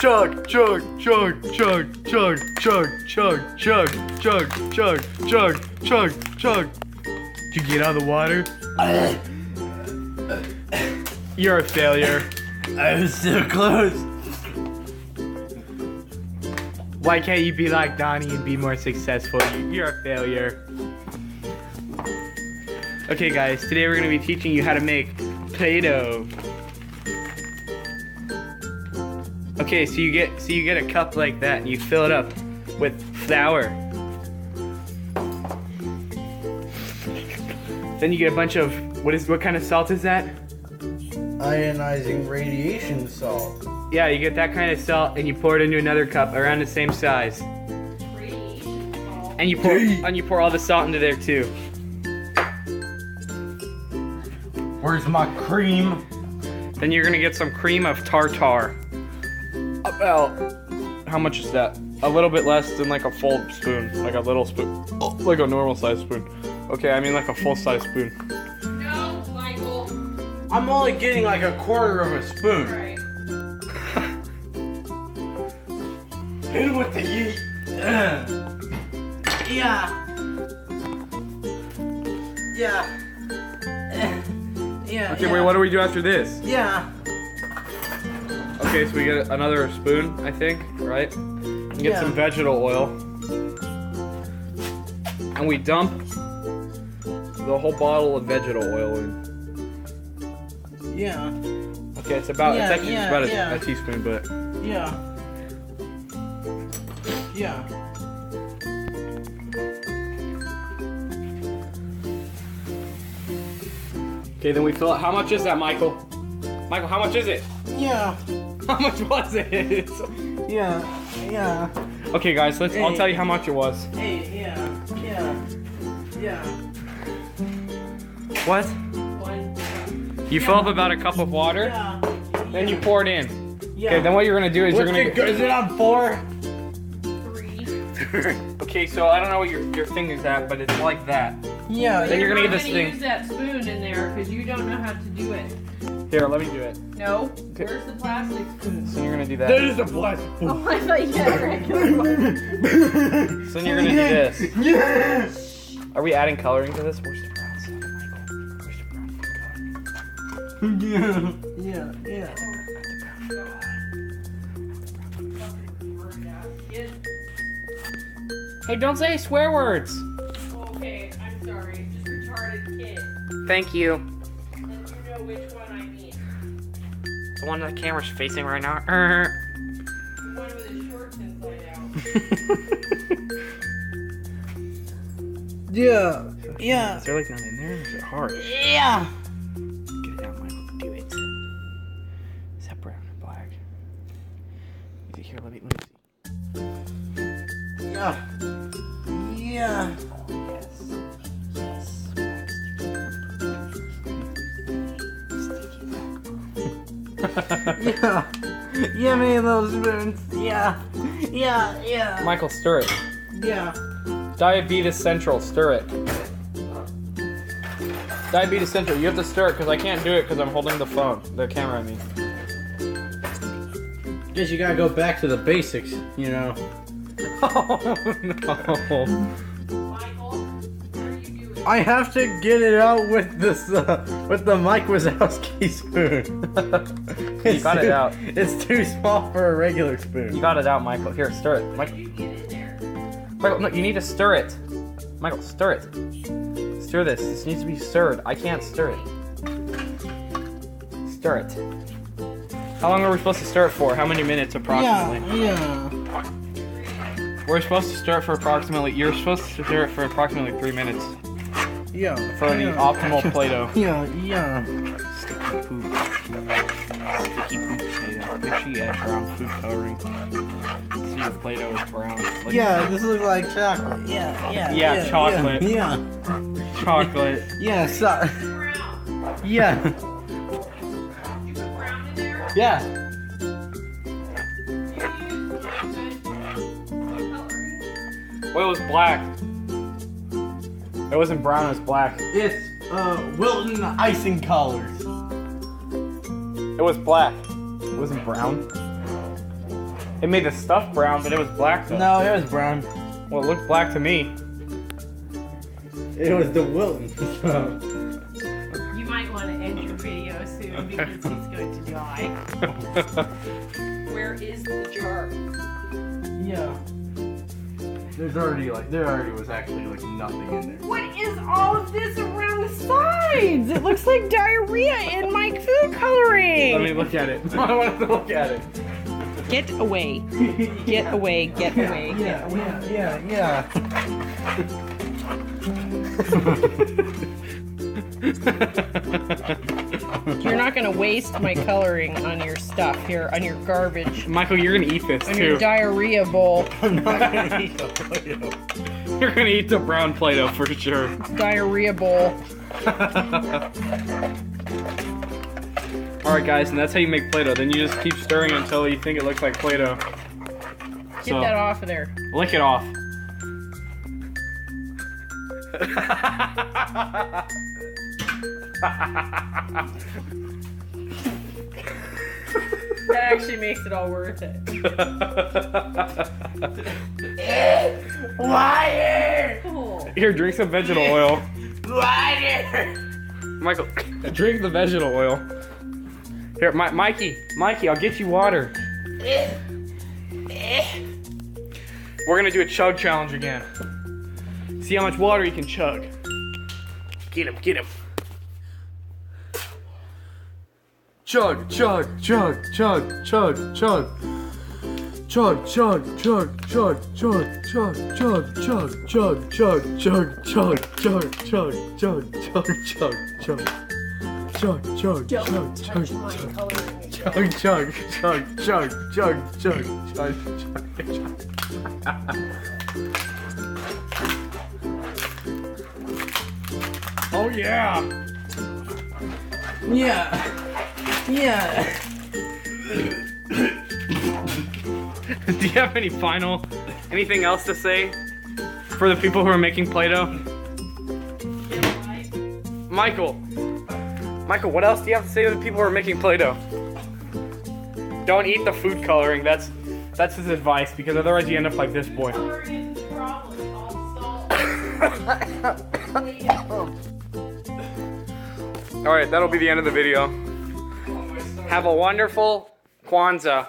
chug, chug, chug, chug, chug, chug, chug, chug, chug, chug, chug, chug, chug. Did you get out of the water? You're a failure. I was so close. Why can't you be like Donnie and be more successful? You're a failure. Okay guys, today we're going to be teaching you how to make Play-Doh. Okay, so you get a cup like that and you fill it up with flour. Then you get a bunch of what kind of salt is that? Ionizing radiation salt. Yeah, you get that kind of salt and you pour it into another cup around the same size. And you pour all the salt into there too. Where's my cream? Then you're gonna get some cream of tartar. About how much is that? A little bit less than like a full spoon, like a little spoon, like a normal size spoon. Okay, I mean like a full size spoon. No, Michael. I'm only getting like a quarter of a spoon. Right. Hit him with the yeet. Yeah. Yeah. Yeah. Okay, wait, what do we do after this? Yeah. Okay, so we get another spoon, I think, right? And get some vegetable oil. And we dump the whole bottle of vegetable oil in. Yeah. Okay, it's actually just about a teaspoon, but. Yeah. Yeah. Okay, then we fill it. How much is that, Michael? Michael, how much is it? Yeah. How much was it? Yeah. Yeah. Okay, guys, I'll tell you how much it was. Hey, yeah. Yeah. Yeah. What? One. You fill up about a cup of water, Yeah. then you pour it in. Yeah. Okay, then what you're gonna do is you're gonna. Is it on 4? 3. Okay, so I don't know what your finger's at, but it's like that. Yeah. Then you're gonna get this You're thing. use that spoon in there because you don't know how to do it. Here, let me do it. No. Where's the plastic spoon? So you're gonna do that. That is a plastic spoon. Oh, I thought you had a regular one. So then you're gonna do this. Yeah. Are we adding coloring to this? Where's the brown stuff, Michael? Where's the brown food coloring? Yeah. Yeah. Hey, don't say swear words. Okay, I'm sorry. Just retarded kid. Thank you. And you know which one I mean. The one the camera's facing right now. The one with his shorts inside out. Yeah. Yeah. Is there like nothing in there? Or is it hard? Yeah. Get it out, Michael. Do it. Is that brown or black? Is it here? Let me see. Yeah. Yeah. Yes. Yes. Yeah. Yeah, me little spoons. Yeah. Yeah. Yeah. Michael, stir it. Yeah. Diabetes Central, stir it. Diabetes Central, you have to stir it because I can't do it because I'm holding the phone, the camera, I mean. Guess you gotta go back to the basics, you know. Oh no. Michael, what are you doing? I have to get it out with this, with the Mike Wazowski spoon. You got it out. It's too small for a regular spoon. You got it out, Michael. Here, stir it. How Michael, do you get in there? Michael, no, you need to stir it. Michael, stir it. Stir this. This needs to be stirred. I can't stir it. Stir it. How long are we supposed to stir it for? How many minutes approximately? Yeah. We're supposed to stir it for approximately. You're supposed to stir it for approximately 3 minutes Yeah. for the optimal Play-Doh. Yeah. Yeah. Sticky poop. Sticky poop Play-Doh. Make sure you add brown food coloring. See if Play-Doh is brown. Like, Yeah. This looks like chocolate. Yeah. Yeah. Yeah, chocolate. Yeah. chocolate. Yeah. So. Brown. Yeah. You put brown in there? Yeah. You use coloring? Well, it was black. It wasn't brown, it was black. It's Wilton icing colors. It was black. It wasn't brown. It made the stuff brown, but it was black though. No, it was brown. Well, it looked black to me. It was the Wilton. You might want to end your video soon because he's going to die. Where is the jar? Yeah. There already was actually like nothing in there. What is all of this around the sides? It looks like diarrhea in my food coloring. Let me look at it. I want to look at it. Get away. Get away. Get away. Get away. Yeah. You're not going to waste my coloring on your stuff here, on your garbage, Michael, you're gonna eat this on your too. diarrhea bowl. I'm not gonna eat the Play-Doh. You're gonna eat the brown Play-Doh for sure. Diarrhea bowl. Alright guys, and that's how you make Play-Doh. Then you just keep stirring until you think it looks like Play-Doh. Get that off of there. Lick it off. That actually makes it all worth it. Liar! Cool. Here, drink some vegetable oil. Liar! Michael, drink the vegetable oil. Here, Mikey, I'll get you water. We're gonna do a chug challenge again. See how much water you can chug. Get him. Chug. Don't touch my coloring. Oh yeah. Yeah. Do you have anything else to say for the people who are making Play-Doh? Michael, what else do you have to say to the people who are making Play-Doh? Don't eat the food coloring. That's his advice, because otherwise you end up like this boy. Coloring is the problem. All salt. All right, that'll be the end of the video. Have a wonderful Kwanzaa.